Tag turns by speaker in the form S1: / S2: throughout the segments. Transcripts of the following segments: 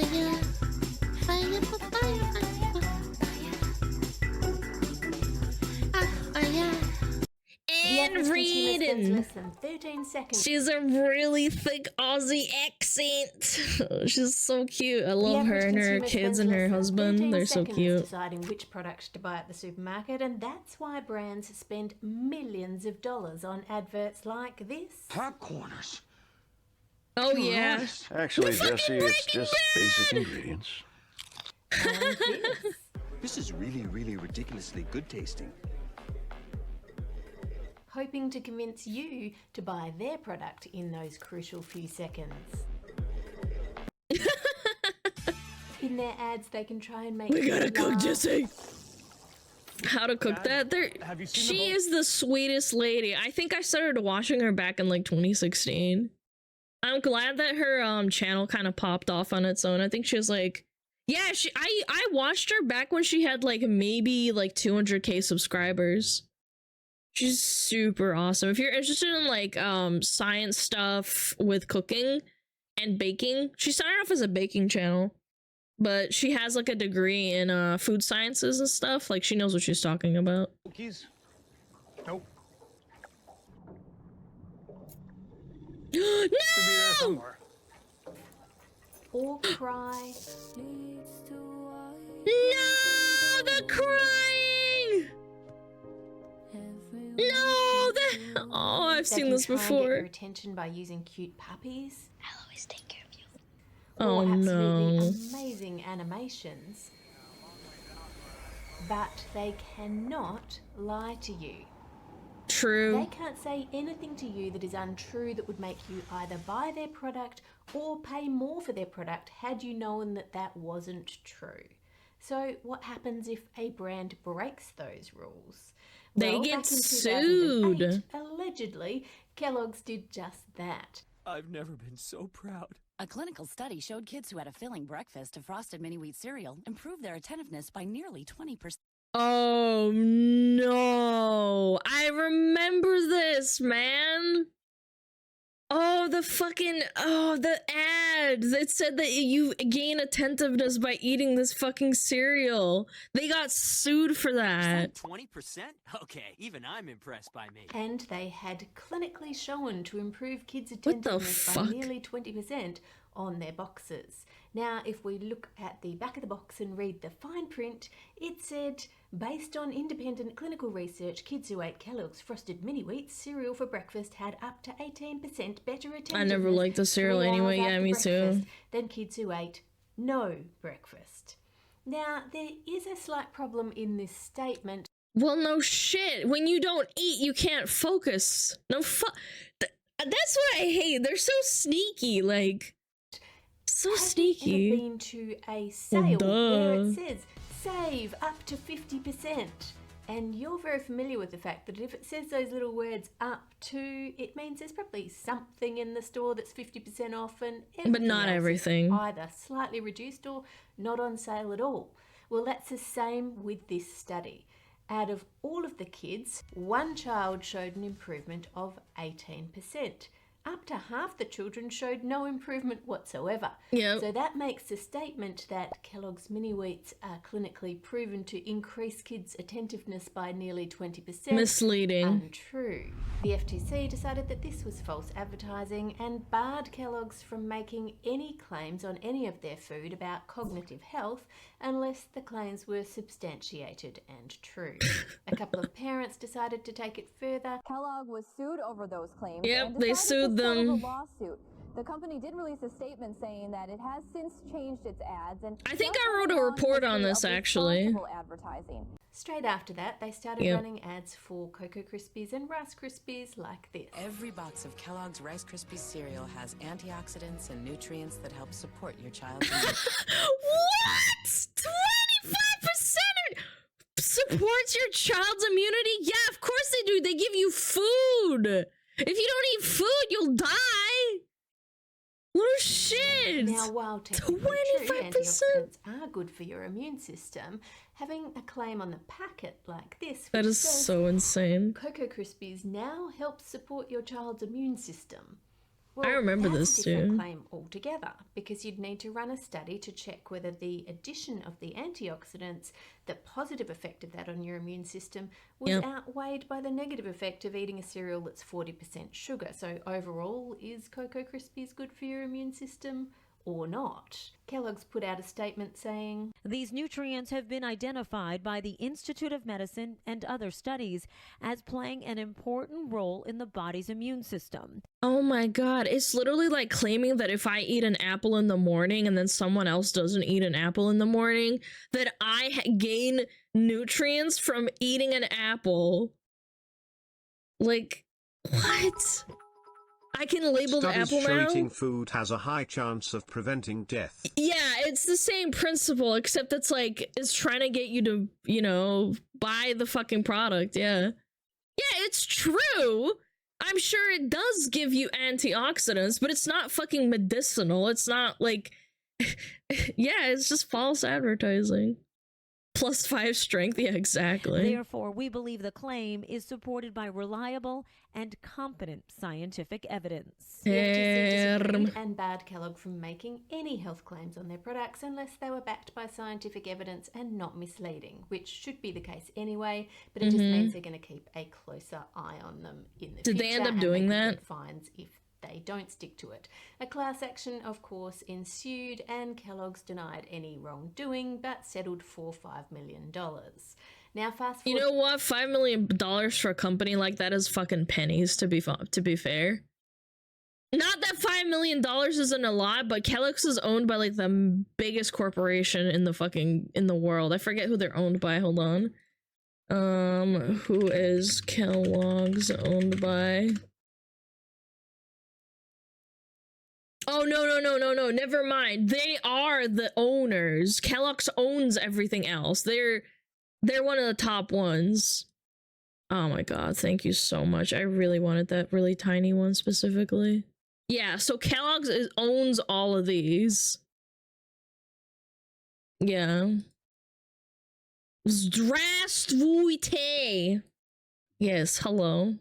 S1: fire, fire, fire, fire. And reading.
S2: Less than 13 seconds.
S1: She's a really thick Aussie accent. She's so cute. I love her and her kids and her husband. They're so cute.
S2: Deciding which product to buy at the supermarket, and that's why brands spend millions of dollars on adverts like this.
S3: Hot corners.
S1: Oh yeah.
S3: Actually, Jesse, it's just basic ingredients.
S2: And
S4: This is really ridiculously good tasting.
S2: hoping to convince you to buy their product in those crucial few seconds. In their ads, they can try and make
S1: We gotta cook,
S2: laugh.
S1: Jesse. How to cook that? She is the sweetest lady. I think I started watching her back in like 2016. I'm glad that her channel kind of popped off on its own. I think she was like, yeah, I watched her back when she had like maybe like 200k subscribers. She's super awesome. If you're interested in like science stuff with cooking and baking, she started off as a baking channel, but she has like a degree in food sciences and stuff. Like she knows what she's talking about.
S3: Cookies? Nope.
S1: No!
S3: Could be there somewhere.
S2: Or cry.
S1: No! The crying! No! The oh, I've seen this
S2: They can try and get your
S1: before.
S2: attention by using cute puppies.
S1: I'll always take care of you.
S2: Or
S1: Oh
S2: absolutely
S1: no.
S2: amazing animations. But they cannot lie to you.
S1: True.
S2: They can't say anything to you that is untrue that would make you either buy their product or pay more for their product had you known that that wasn't true. So what happens if a brand breaks those rules?
S1: They
S2: Well,
S1: get
S2: back in 2008,
S1: sued.
S2: Allegedly, Kellogg's did just that.
S4: I've never been so proud.
S5: A clinical study showed kids who had a filling breakfast of frosted mini wheat cereal improved their attentiveness by nearly 20%.
S1: Oh no. I remember this, man. Oh, the fucking, oh, the ads. It said that you gain attentiveness by eating this fucking cereal. They got sued for that.
S4: 20%? Okay, even I'm impressed by me.
S2: And they had clinically shown to improve kids'
S1: What the
S2: attentiveness by
S1: fuck?
S2: nearly 20% on their boxes. Now, if we look at the back of the box and read the fine print, it said, based on independent clinical research, kids who ate Kellogg's Frosted Mini Wheat cereal for breakfast had up to 18% better attentiveness.
S1: I never liked the cereal
S2: 3 hours
S1: anyway. Yeah,
S2: after
S1: me too.
S2: breakfast than kids who ate no breakfast. Now, there is a slight problem in this statement.
S1: Well, no shit. When you don't eat, you can't focus. No that's what I hate. They're so sneaky, like so
S2: Have
S1: sneaky.
S2: you ever been to a sale where
S1: duh.
S2: it says save up to 50%? And you're very familiar with the fact that if it says those little words up to, it means there's probably something in the store that's 50% off and
S1: But not
S2: else is
S1: everything.
S2: either slightly reduced or not on sale at all. Well, that's the same with this study. Out of all of the kids, one child showed an improvement of 18%. Up to half the children showed no improvement whatsoever.
S1: Yep.
S2: So that makes the statement that Kellogg's Mini Wheats are clinically proven to increase kids' attentiveness by nearly 20%
S1: Misleading.
S2: untrue. The FTC decided that this was false advertising and barred Kellogg's from making any claims on any of their food about cognitive health unless the claims were substantiated and true. A couple of parents decided to take it further.
S6: Kellogg was sued over those claims.
S1: Yep,
S6: and
S1: they
S6: decided
S1: sued
S6: to settle
S1: them.
S6: the lawsuit. The company did release a statement saying that it has since changed its ads and
S1: I think
S6: does
S1: I wrote a
S6: have long
S1: report on
S6: history
S1: this,
S6: of
S1: actually.
S6: responsible advertising.
S2: Straight after that, they started
S1: Yep.
S2: running ads for Cocoa Krispies and Rice Krispies like this.
S7: Every box of Kellogg's Rice Krispies cereal has antioxidants and nutrients that help support your child's immune.
S1: What? 25% supports your child's immunity? Yeah, of course they do. They give you food. If you don't eat food, you'll die. No shit.
S2: Now, while technically true,
S1: 25%?
S2: antioxidants are good for your immune system, having a claim on the packet like this,
S1: That
S2: which
S1: is
S2: says
S1: so insane.
S2: Cocoa Krispies now help support your child's immune system. Well,
S1: I remember
S2: that's
S1: this
S2: a different
S1: too.
S2: claim altogether, because you'd need to run a study to check whether the addition of the antioxidants, the positive effect of that on your immune system, was outweighed by the negative effect of eating a cereal that's 40% sugar. So overall, is Cocoa Krispies good for your immune system or not? Kellogg's put out a statement saying,
S8: "These nutrients have been identified by the Institute of Medicine and other studies as playing an important role in the body's immune system."
S1: Oh my god, it's literally like claiming that if I eat an apple in the morning and then someone else doesn't eat an apple in the morning, that I gain nutrients from eating an apple. Like, what? I can label the apple
S9: show
S1: now?
S9: eating food has a high chance of preventing death.
S1: Yeah, it's the same principle, except it's like, it's trying to get you to, you know, buy the fucking product, yeah. Yeah, it's true! I'm sure it does give you antioxidants, but it's not fucking medicinal. It's not like... yeah, it's just false advertising. +5 strength, yeah, exactly.
S8: Therefore, we believe the claim is supported by reliable and competent scientific evidence.
S2: The FTC disagreed and barred Kellogg from making any health claims on their products unless they were backed by scientific evidence and not misleading, which should be the case anyway, but it just means they're going to keep a closer eye on them in the future.
S1: Did they end up doing that?
S2: Get fines if they don't stick to it. A class action, of course, ensued, and Kellogg's denied any wrongdoing, but settled for $5 million. Now, fast forward.
S1: You know what? $5 million for a company like that is fucking pennies, to be fair. Not that $5 million isn't a lot, but Kellogg's is owned by like the biggest corporation in the world. I forget who they're owned by. Hold on. Who is Kellogg's owned by? Oh, no, never mind. They are the owners. Kellogg's owns everything else. They're one of the top ones. Oh my god, thank you so much. I really wanted that really tiny one specifically. Yeah, so Kellogg's owns all of these. Yeah. Здравствуйте! Yes, hello.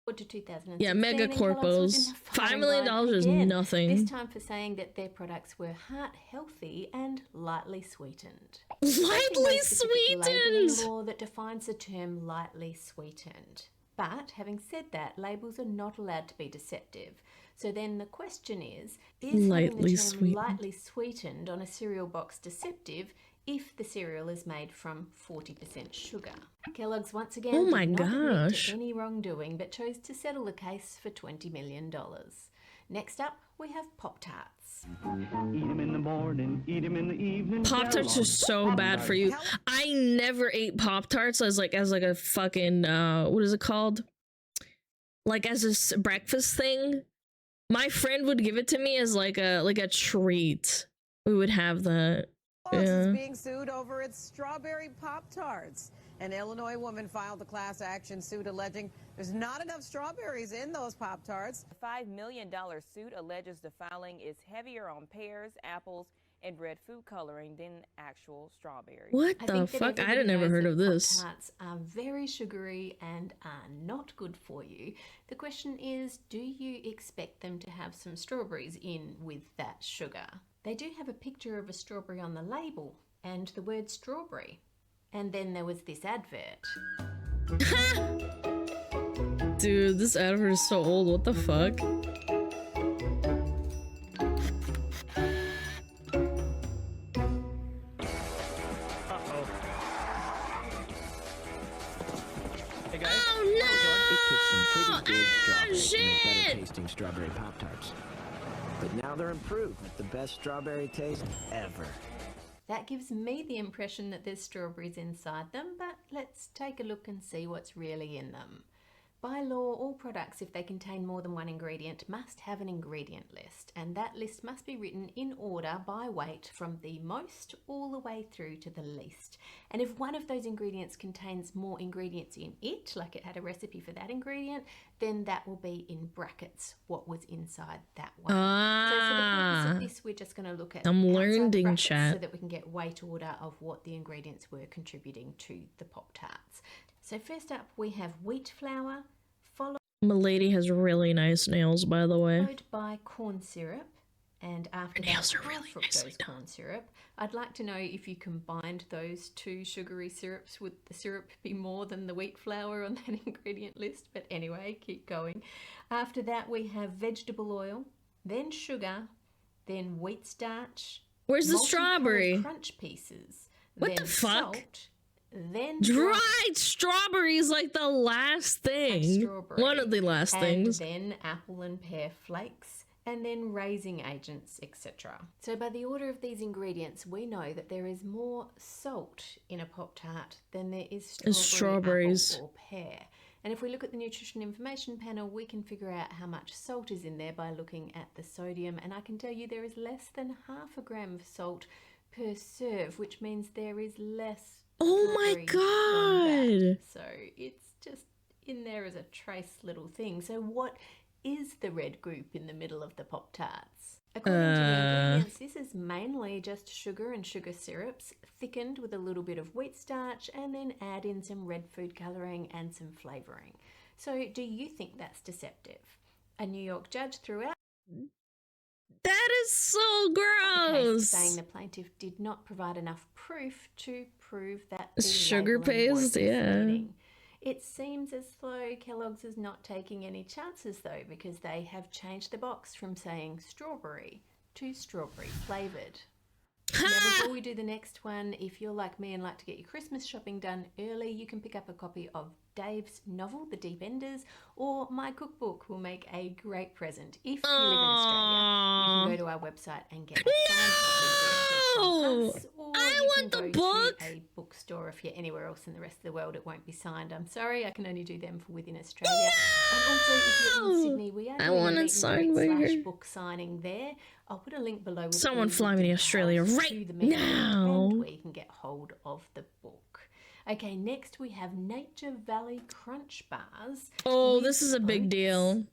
S2: To 2016,
S1: yeah, mega corpos. $5 million is nothing.
S2: This time for saying that their products were heart healthy and lightly sweetened.
S1: Lightly sweetened!
S2: Law that defines the term lightly sweetened. But having said that, labels are not allowed to be deceptive. So then the question is
S1: lightly
S2: lightly sweetened on a cereal box deceptive if the cereal is made from 40% sugar? Kellogg's once again did not admit to any wrongdoing, but chose to settle the case for $20 million. Next up, we have Pop-Tarts.
S10: Eat them in the morning, eat them in the evening.
S1: Pop-Tarts are so bad for you. I never ate Pop-Tarts as like a fucking what is it called? Like as a breakfast thing. My friend would give it to me as like a treat. We would have that.
S11: Is being sued over its strawberry Pop-Tarts. An Illinois woman filed a class action suit alleging there's not enough strawberries in those Pop-Tarts.
S12: The $5 million suit alleges the filing is heavier on pears, apples, and red food coloring than actual strawberries.
S1: What the fuck? I had never heard of this.
S2: Pop-Tarts are very sugary and are not good for you. The question is, do you expect them to have some strawberries in with that sugar? They do have a picture of a strawberry on the label and the word strawberry. And then there was this advert.
S1: Dude, this advert is so old. What the fuck?
S10: Hey guys.
S1: Oh no!
S13: It took some pretty big strawberries to make
S1: shit!
S13: better tasting strawberry Pop-Tarts. But now they're improved with the best strawberry taste ever.
S2: That gives me the impression that there's strawberries inside them, but let's take a look and see what's really in them. By law, all products, if they contain more than one ingredient, must have an ingredient list, and that list must be written in order by weight from the most all the way through to the least. And if one of those ingredients contains more ingredients in it, like it had a recipe for that ingredient, then that will be in brackets what was inside that one. So for the purpose of this, we're just going to look at
S1: I'm learning,
S2: brackets
S1: chat.
S2: so that we can get weight order of what the ingredients were contributing to the Pop-Tarts. So first up, we have wheat flour,
S1: Milady has really nice nails, by the way.
S2: Followed by corn syrup, and after that,
S1: nails are really
S2: fructose corn syrup. I'd like to know if you combined those two sugary syrups, would the syrup be more than the wheat flour on that ingredient list? But anyway, keep going. After that, we have vegetable oil, then sugar, then wheat starch.
S1: Where's the strawberry?
S2: Crunch pieces.
S1: What
S2: then
S1: the fuck?
S2: Salt, then
S1: dried strawberries, like the last thing. One of the last things.
S2: Then apple and pear flakes, and then raising agents, etc. So by the order of these ingredients, we know that there is more salt in a Pop-Tart than there is
S1: strawberries,
S2: apple, or pear. And if we look at the nutrition information panel, we can figure out how much salt is in there by looking at the sodium. And I can tell you there is less than 0.5 gram of salt per serve, which means there is less.
S1: Oh my god!
S2: So it's just in there as a trace little thing. So what is the red group in the middle of the Pop-Tarts? According to the ingredients, this is mainly just sugar and sugar syrups, thickened with a little bit of wheat starch, and then add in some red food colouring and some flavouring. So do you think that's deceptive? A New York judge threw out
S1: that is so gross.
S2: Saying the plaintiff did not provide enough proof to prove that the
S1: sugar
S2: labelling was
S1: paste, yeah.
S2: misleading. It seems as though Kellogg's is not taking any chances though, because they have changed the box from saying strawberry to strawberry flavoured. Now, before we do the next one, if you're like me and like to get your Christmas shopping done early, you can pick up a copy of Dave's novel, The Deep Enders, or my cookbook will make a great present. If you live in Australia, you can go to our website and get a signed copy. I want the book. A bookstore. If you're anywhere else in the rest of the world, it won't be signed. I'm sorry, I can only do them for within Australia. And also, if you're in Sydney, we are doing a /book book signing there. I'll put a link below. With
S1: someone fly me to Australia right now,
S2: where you can get hold of the book. Okay, next we have Nature Valley Crunch Bars.
S1: Oh, this is a big deal.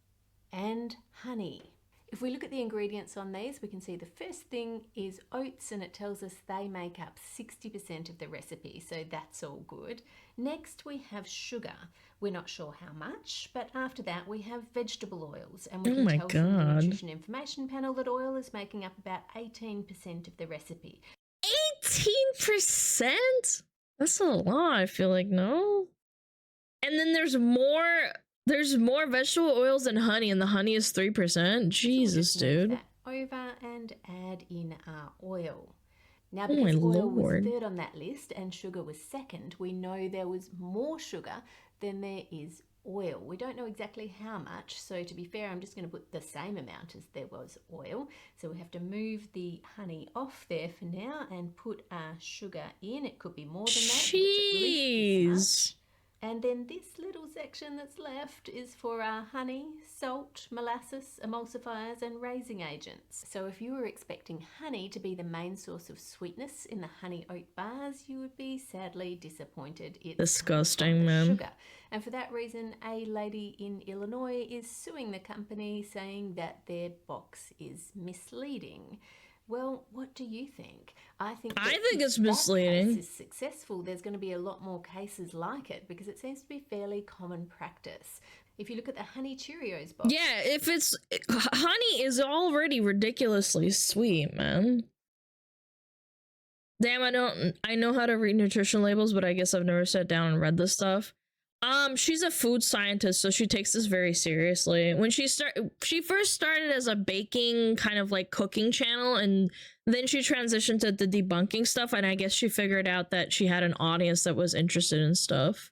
S2: And honey. If we look at the ingredients on these, we can see the first thing is oats, and it tells us they make up 60% of the recipe, so that's all good. Next we have sugar. We're not sure how much, but after that we have vegetable oils, and we can tell from the nutrition information panel that oil is making up about 18% of the recipe.
S1: 18%? That's a lot, I feel like, no? And then there's more vegetable oils than honey, and the honey is 3%. Jesus, dude.
S2: That over and add in our oil. Now, because oil was third on that list and sugar was second, we know there was more sugar than there is oil. We don't know exactly how much, so to be fair, I'm just going to put the same amount as there was oil. So we have to move the honey off there for now and put our sugar in. It could be more than that.
S1: Jeez.
S2: And then this little section that's left is for our honey, salt, molasses, emulsifiers and raising agents. So if you were expecting honey to be the main source of sweetness in the honey oat bars, you would be sadly disappointed. It's
S1: disgusting, man.
S2: Sugar. And for that reason, a lady in Illinois is suing the company, saying that their box is misleading. Well, what do you think? I think
S1: it's misleading.
S2: If that case is successful, there's going to be a lot more cases like it, because it seems to be fairly common practice. If you look at the Honey Cheerios box.
S1: Yeah, if it's honey is already ridiculously sweet, man. Damn, I know how to read nutrition labels, but I guess I've never sat down and read this stuff. She's a food scientist, so she takes this very seriously. When she first started as a baking kind of like cooking channel, and then she transitioned to the debunking stuff, and I guess she figured out that she had an audience that was interested in stuff.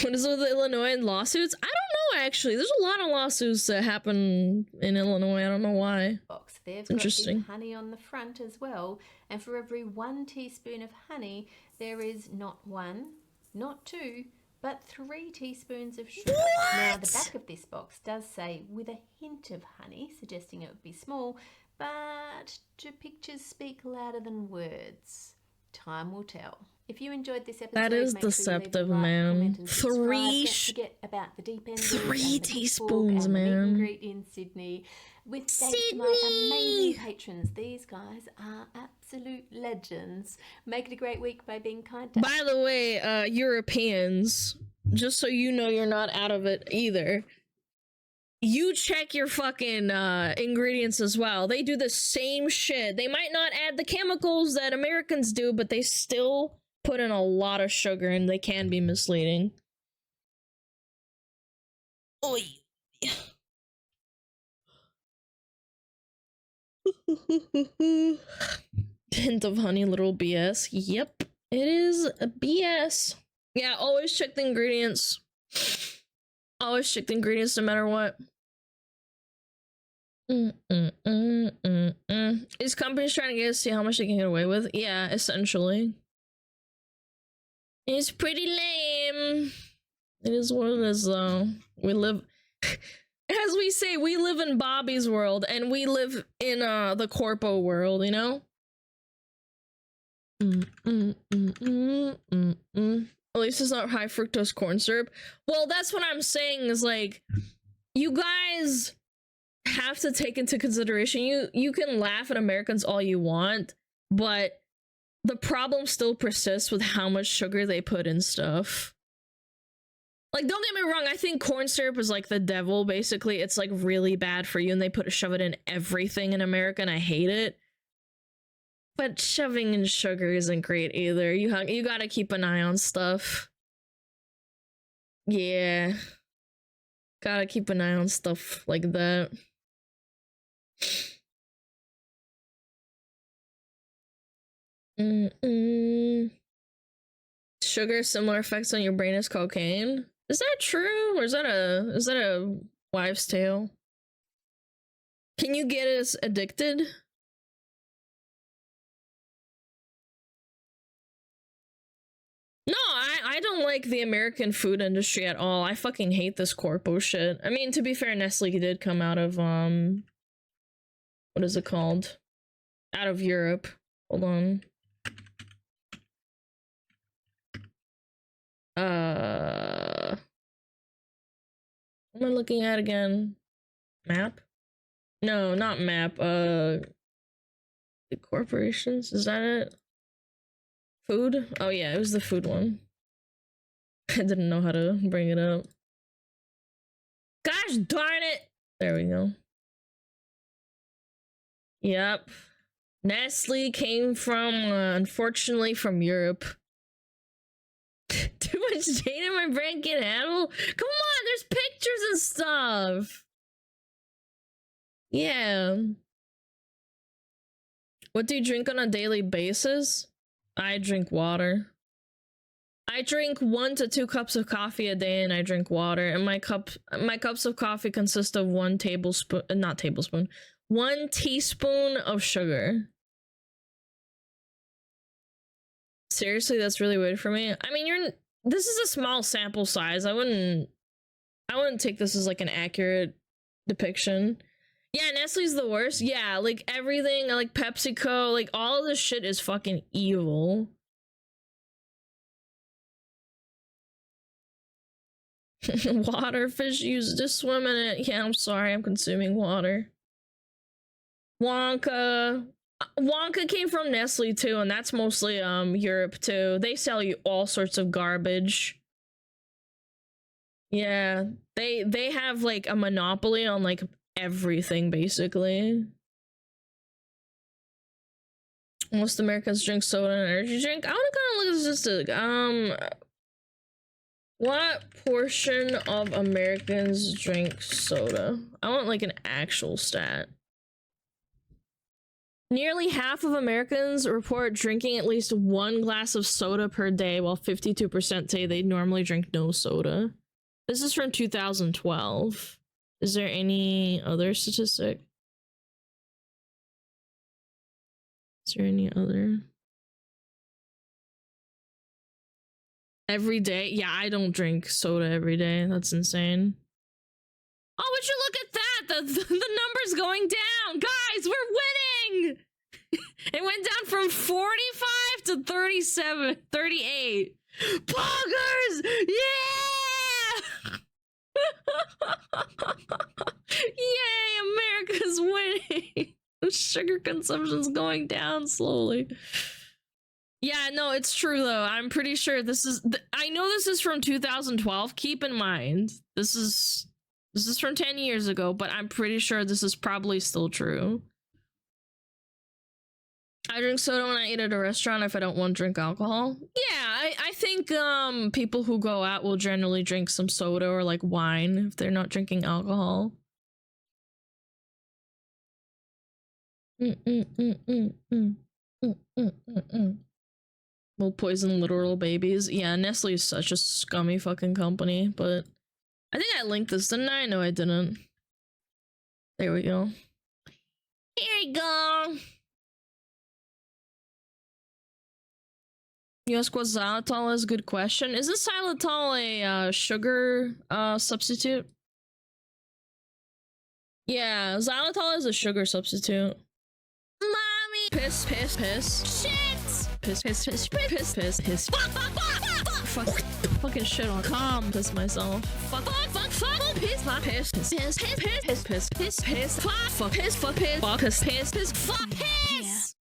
S1: What is with the Illinois lawsuits? I don't know, actually. There's a lot of lawsuits that happen in Illinois. I don't know why.
S2: They've got the honey on the front as well, and for every 1 teaspoon of honey, there is not 1, not 2, but 3 teaspoons of sugar. Now, the back of this box does say with a hint of honey, suggesting it would be small, but do pictures speak louder than words? time will tell. If you enjoyed this episode,
S1: That is
S2: make sure
S1: deceptive,
S2: you leave a like,
S1: man.
S2: comment, and subscribe. Don't
S1: 3
S2: forget about the deep end
S1: 3 teaspoons,
S2: and the meet and
S1: man.
S2: greet in Sydney. With thanks to my amazing patrons, these guys are absolute legends. Make it a great week by being kind to
S1: By the way, Europeans, just so you know you're not out of it either, you check your fucking ingredients as well. They do the same shit. They might not add the chemicals that Americans do, but they still put in a lot of sugar and they can be misleading. Oy. Hint of honey, little BS. Yep, it is a BS. Yeah, always check the ingredients. Always check the ingredients no matter what. Is companies trying to get us to see how much they can get away with? Yeah, essentially. It's pretty lame. It is what it is, though. We live... As we say, we live in Bobby's world, and we live in the corpo world, you know? At least it's not high fructose corn syrup. Well, that's what I'm saying is, like, you guys have to take into consideration, you can laugh at Americans all you want, but the problem still persists with how much sugar they put in stuff. Like, don't get me wrong, I think corn syrup is like the devil, basically. It's like really bad for you and they shove it in everything in America and I hate it. But shoving in sugar isn't great either. You gotta keep an eye on stuff. Yeah. Gotta keep an eye on stuff like that. Sugar, similar effects on your brain as cocaine. Is that true? Or is that a wives' tale? Can you get us addicted? No, I don't like the American food industry at all. I fucking hate this corpo shit. I mean, to be fair, Nestle did come out of, what is it called? Out of Europe. Hold on. What am I looking at again? Map? No, not map. The corporations? Is that it? Food? Oh yeah, it was the food one. I didn't know how to bring it up. Gosh darn it! There we go. Yep. Nestle came from, unfortunately, from Europe. Too much data in my brain can't handle? Come on, there's pictures and stuff! Yeah. What do you drink on a daily basis? I drink water. I drink 1 to 2 cups of coffee a day and I drink water. And my cups of coffee consist of 1 tablespoon, not tablespoon, 1 teaspoon of sugar. Seriously, that's really weird for me. I mean, this is a small sample size. I wouldn't take this as like an accurate depiction. Yeah, Nestle's the worst. Yeah, like everything, like PepsiCo, like all of this shit is fucking evil. Water, fish used to swim in it. Yeah, I'm sorry, I'm consuming water. Wonka came from Nestle too, and that's mostly Europe too. They sell you all sorts of garbage. Yeah, they have like a monopoly on like everything basically. Most Americans drink soda and energy drink. I want to kind of look at the statistic. What portion of Americans drink soda? I want like an actual stat. Nearly half of Americans report drinking at least 1 glass of soda per day, while 52% say they normally drink no soda. This is from 2012. Is there any other statistic? Is there any other? Every day? Yeah, I don't drink soda every day. That's insane. Oh, would you look at that? The number's going down. Guys, we're winning! It went down from 45 to 37, 38. Poggers! Yeah! Yay, America's winning. Sugar consumption's going down slowly. Yeah, no, it's true though. I'm pretty sure this is I know this is from 2012. Keep in mind, this is from 10 years ago, but I'm pretty sure this is probably still true. I drink soda when I eat at a restaurant if I don't want to drink alcohol. Yeah, I think people who go out will generally drink some soda or like wine if they're not drinking alcohol. Will poison literal babies. Yeah, Nestle is such a scummy fucking company, but I think I linked this, didn't I? No, I didn't. There we go. Here we go. You ask what xylitol is? Good question. Isn't xylitol a sugar substitute? Yeah, xylitol is a sugar substitute. Mommy! Piss, piss, piss. Shit! Piss, piss, piss, piss, piss, piss. Fuck, fuck, fuck, fuck, fuck. Fucking shit on calm. Piss myself. Fuck, fuck, fuck, fuck. Piss, piss, piss, piss, piss, piss, piss, piss, piss, piss, fuck, fuck, piss, fuck, piss, fuck, piss, piss, piss, fuck, piss.